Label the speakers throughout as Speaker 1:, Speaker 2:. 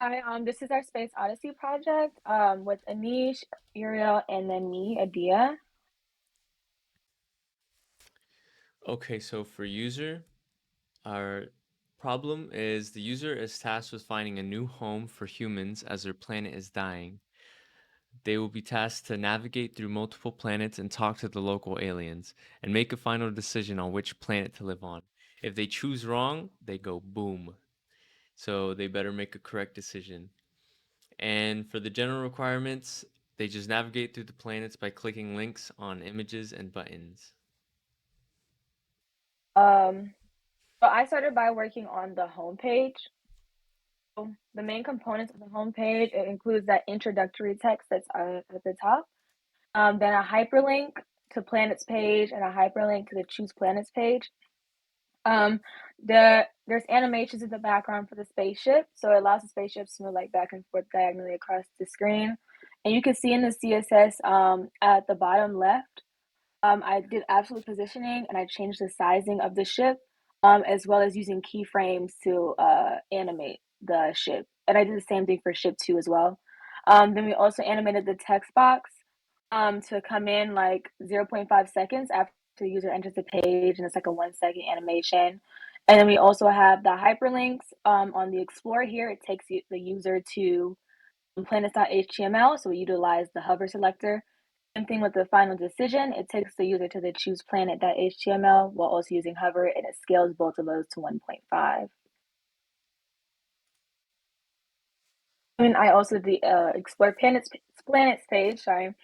Speaker 1: Hi, this is our Space Odyssey project, with Aneesh, Uriel, and then me, Adia.
Speaker 2: Okay, so for user, our problem is the user is tasked with finding a new home for humans as their planet is dying. They will be tasked to navigate through multiple planets and talk to the local aliens and make a final decision on which planet to live on. If they choose wrong, they go boom. So they better make a correct decision. And for the general requirements, they just navigate through the planets by clicking links on images and buttons.
Speaker 1: Um, so I started by working on the homepage. So the main components of the homepage, it includes that introductory text that's at the top, then a hyperlink to planets page and a hyperlink to the choose planets page. Um, there's animations in the background for the spaceship, so it allows the spaceships to move like back and forth diagonally across the screen. And you can see in the CSS at the bottom left, I did absolute positioning and I changed the sizing of the ship, as well as using keyframes to animate the ship. And I did the same thing for ship two as well. Then we also animated the text box to come in like zero point 0.5 seconds after the user enters the page, and it's like a 1 second animation. And then we also have the hyperlinks on the Explorer here. It takes the user to planets.html, so we utilize the hover selector. Same thing with the final decision. It takes the user to the choose planet.html while also using hover, and it scales both of those to 1.5. And I also did the explore planets page. Sorry.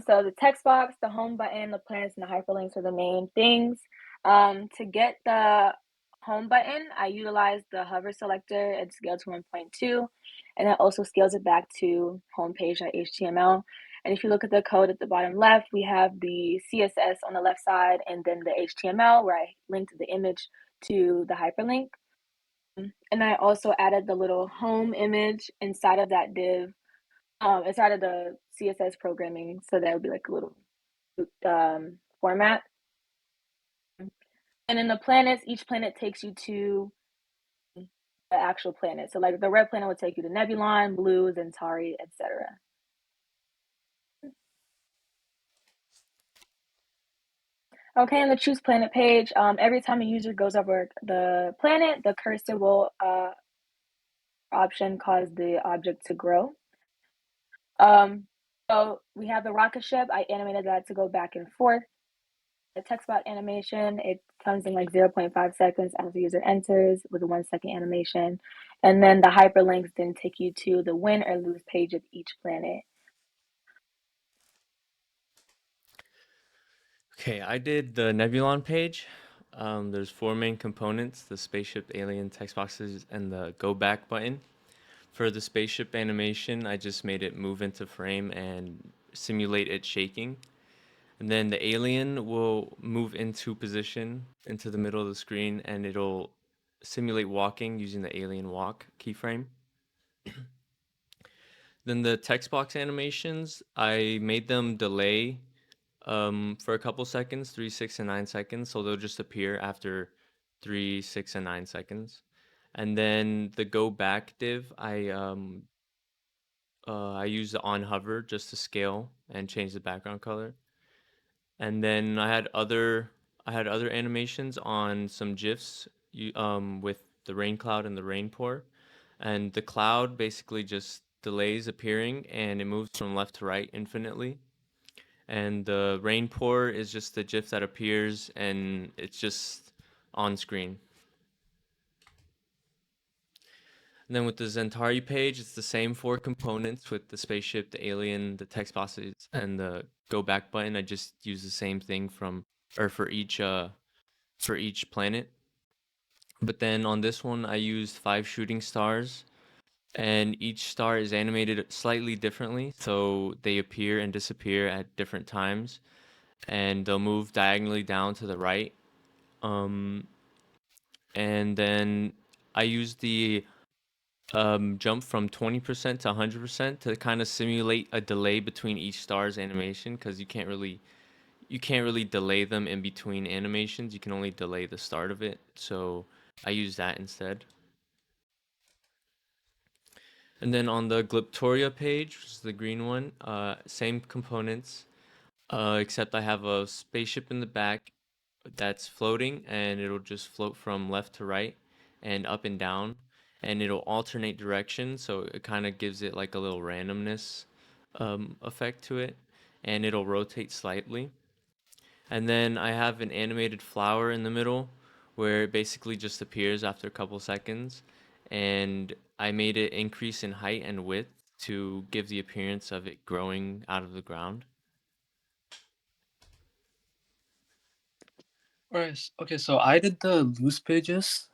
Speaker 1: So the text box, the home button, the planets, and the hyperlinks are the main things. To get the home button, I utilize the hover selector and scale to 1.2, and that also scales it back to homepage.html. And if you look at the code at the bottom left, we have the CSS on the left side, and then the HTML where I linked the image to the hyperlink. And I also added the little home image inside of that div, inside of the CSS programming, so that would be like a little format. And in the planets, each planet takes you to the actual planet. So like the red planet would take you to Nebulon, blue, Centauri, etc. Okay, in the choose planet page, every time a user goes over the planet, the cursor will option cause the object to grow. Um, so we have the rocket ship. I animated that to go back and forth. The text box animation, it comes in like zero point 0.5 seconds as the user enters with a 1 second animation. And then the hyperlinks then take you to the win or lose page of each planet.
Speaker 2: Okay, I did the Nebulon page. There's four main components: the spaceship, alien, text boxes, and the go back button. For the spaceship animation, I just made it move into frame and simulate it shaking. And then the alien will move into position into the middle of the screen and it'll simulate walking using the alien walk keyframe. Then the text box animations, I made them delay for a couple seconds, 3, 6, and 9 seconds. So they'll just appear after 3, 6, and 9 seconds. And then the go back div, I use the on hover just to scale and change the background color. And then I had other animations on some GIFs with the rain cloud and the rain pour. And the cloud basically just delays appearing and it moves from left to right infinitely. And the rain pour is just the GIF that appears and it's just on screen. And then with the Zentari page, it's the same four components with the spaceship, the alien, the text boxes, and the go back button. I just use the same thing from or for each planet. But then on this one, I used 5 shooting stars, and each star is animated slightly differently, so they appear and disappear at different times, and they'll move diagonally down to the right. Um, and then I use the jump from 20% to 100% to kind of simulate a delay between each star's animation because you can't really delay them in between animations. You can only delay the start of it. So I use that instead. And then on the Glyptoria page, which is the green one, same components, except I have a spaceship in the back that's floating, and it'll just float from left to right and up and down, and it'll alternate direction, so it kind of gives it like a little randomness effect to it, and it'll rotate slightly. And then I have an animated flower in the middle where it basically just appears after a couple seconds. And I made it increase in height and width to give the appearance of it growing out of the ground.
Speaker 3: Alright, okay, so I did the loose pages.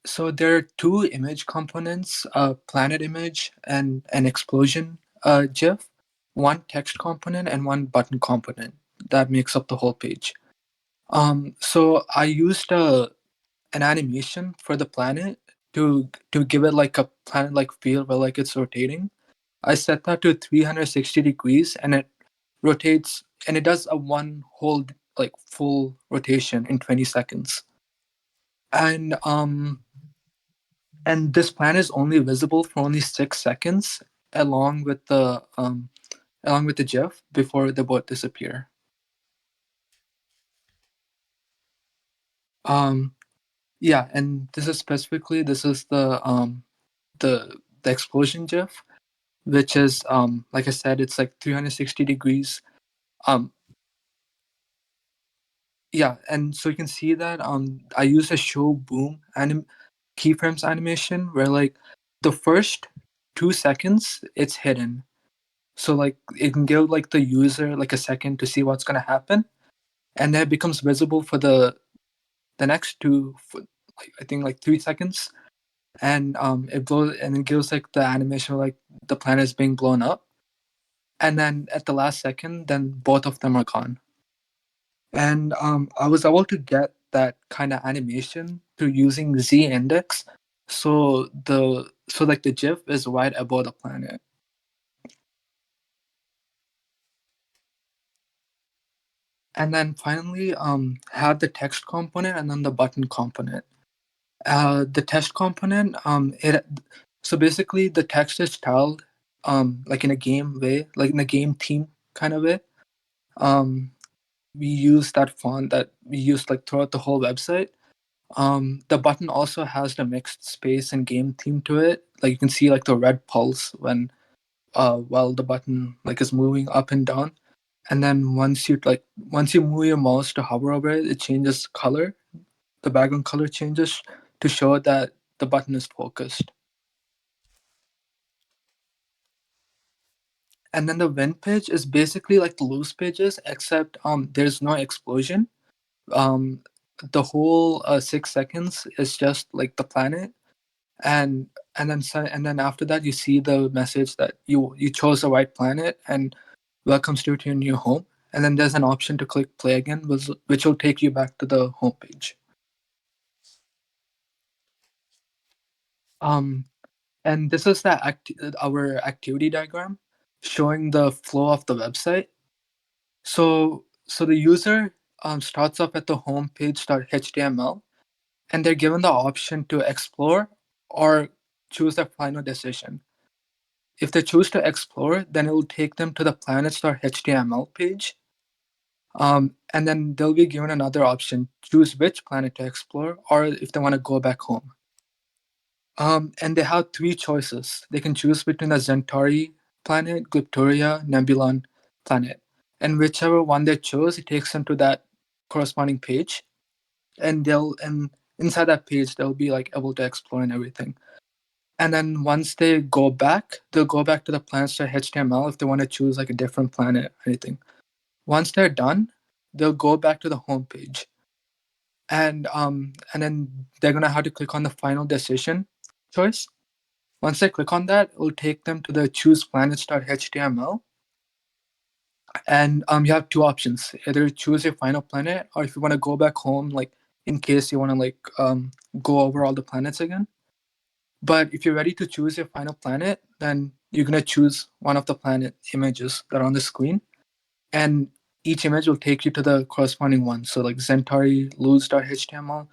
Speaker 3: So there are two image components, a planet image and an explosion GIF, one text component and one button component that makes up the whole page. So I used an animation for the planet to give it like a planet-like feel where like it's rotating. I set that to 360 degrees and it rotates and it does a one whole like full rotation in 20 seconds. And this plan is only visible for only 6 seconds along with the GIF before they both disappear. Um, yeah, and this is the explosion GIF, which is like I said, it's like 360 degrees. Um, yeah, and so you can see that I use a show boom keyframes animation where like the first 2 seconds it's hidden. So like it can give like the user like a second to see what's gonna happen, and then it becomes visible for the next like I think like 3 seconds, and it blows and it gives like the animation like the planet is being blown up, and then at the last second, then both of them are gone. And I was able to get that kind of animation through using Z index, so like the GIF is right above the planet. And then finally, have the text component and then the button component. The text component, it so basically the text is styled like in a game way, like in a game theme kind of way. Um, we use that font that we use like throughout the whole website. The button also has the mixed space and game theme to it. Like you can see like the red pulse when while the button like is moving up and down. And then once you move your mouse to hover over it, it changes color. The background color changes to show that the button is focused. And then the vent page is basically like the loose pages, except there's no explosion. Um, the whole 6 seconds is just like the planet, and and then after that you see the message that you chose the right planet and welcomes you to your new home. And then there's an option to click play again, which will take you back to the home page. Um, and this is our activity diagram showing the flow of the website. So the user starts off at the homepage.html, and they're given the option to explore or choose their final decision. If they choose to explore, then it will take them to the planets.html page. And then they'll be given another option, choose which planet to explore, or if they want to go back home. And they have three choices. They can choose between the Centauri planet, Glyptoria, Nebulon planet. And whichever one they chose, it takes them to that corresponding page. And inside that page they'll be like able to explore and everything. And then once they go back, they'll go back to the planets.html if they want to choose like a different planet or anything. Once they're done, they'll go back to the home page. And then they're gonna have to click on the final decision choice. Once they click on that, it will take them to the choose planets.html. And you have two options: either choose your final planet, or if you want to go back home, like in case you want to like go over all the planets again. But if you're ready to choose your final planet, then you're gonna choose one of the planet images that are on the screen, and each image will take you to the corresponding one. So like Centauri lose.html,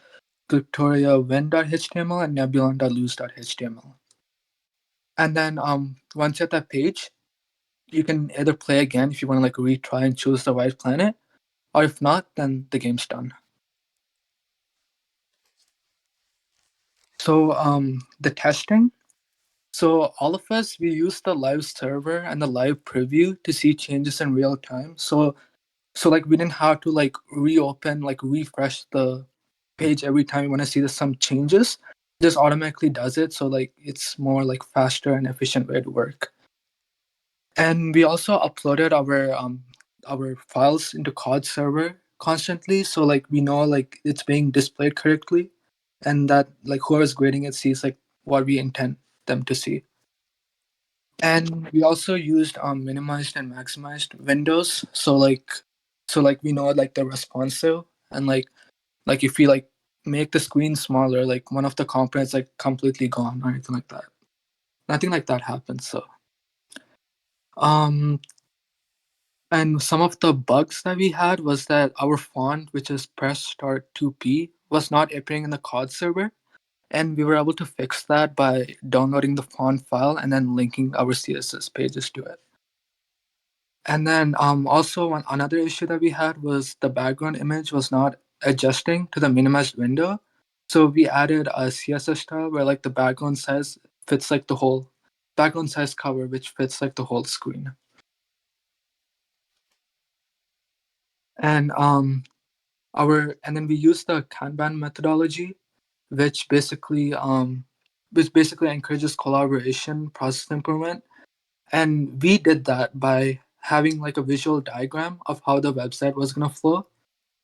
Speaker 3: Victoria win.html, and nebulon.lose.html. And then once you're at that page, you can either play again if you want to like retry and choose the right planet, or if not, then the game's done. So the testing. So all of us, we use the live server and the live preview to see changes in real time. So like we didn't have to like reopen, like refresh the page every time we want to see some changes. It just automatically does it. So like it's more like faster and efficient way to work. And we also uploaded our files into COD server constantly. So like we know like it's being displayed correctly, and that like whoever's grading it sees like what we intend them to see. And we also used minimized and maximized windows. So like we know like they're responsive, and like if we like make the screen smaller, like one of the components like completely gone or anything like that. Nothing like that happens. So um and some of the bugs that we had was that our font, which is press start 2p, was not appearing in the COD server. And we were able to fix that by downloading the font file and then linking our CSS pages to it. And then also another issue that we had was the background image was not adjusting to the minimized window. So we added a CSS style where like the background size fits like the whole background size cover, which fits like the whole screen. And then we use the Kanban methodology, which basically encourages collaboration, process improvement. And we did that by having like a visual diagram of how the website was gonna flow.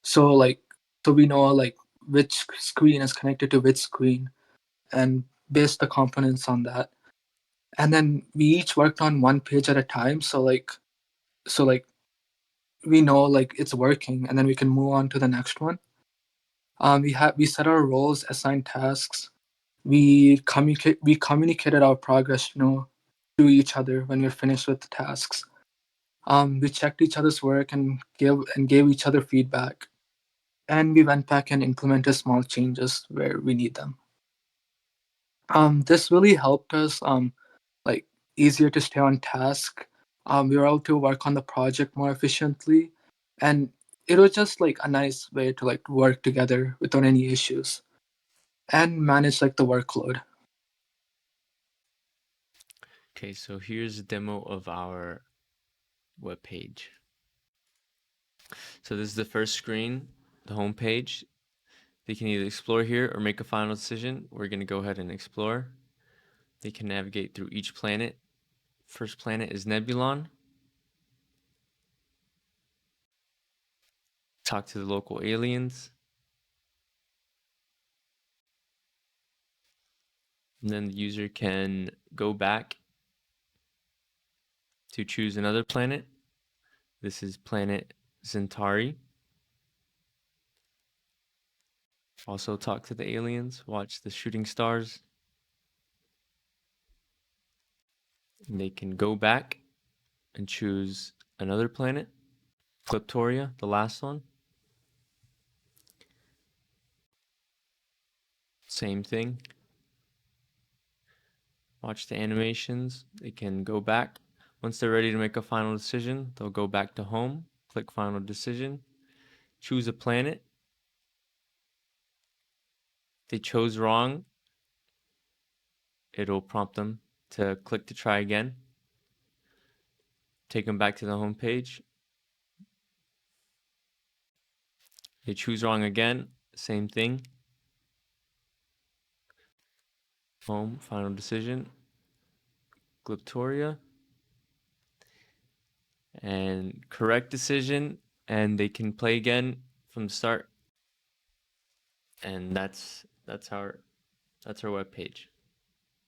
Speaker 3: So like so we know like which screen is connected to which screen and base the components on that. And then we each worked on one page at a time. So like we know like it's working and then we can move on to the next one. We set our roles, assigned tasks. We communicated our progress, to each other when we're finished with the tasks. We checked each other's work and gave each other feedback. And we went back and implemented small changes where we need them. This really helped us like easier to stay on task. We were able to work on the project more efficiently, and it was just like a nice way to like work together without any issues and manage like the workload.
Speaker 2: Okay, so here's a demo of our web page. So this is the first screen, the home page. They can either explore here or make a final decision. We're going to go ahead and explore. They can navigate through each planet. First planet is Nebulon. Talk to the local aliens. And then the user can go back to choose another planet. This is planet Centauri. Also talk to the aliens, watch the shooting stars. And they can go back and choose another planet, Cliptoria, the last one. Same thing. Watch the animations. They can go back. Once they're ready to make a final decision, they'll go back to home, click final decision, choose a planet. If they chose wrong, it'll prompt them to click to try again. Take them back to the home page. They choose wrong again, same thing. Home, final decision, Gliptoria, and correct decision, and they can play again from the start. And that's our web page.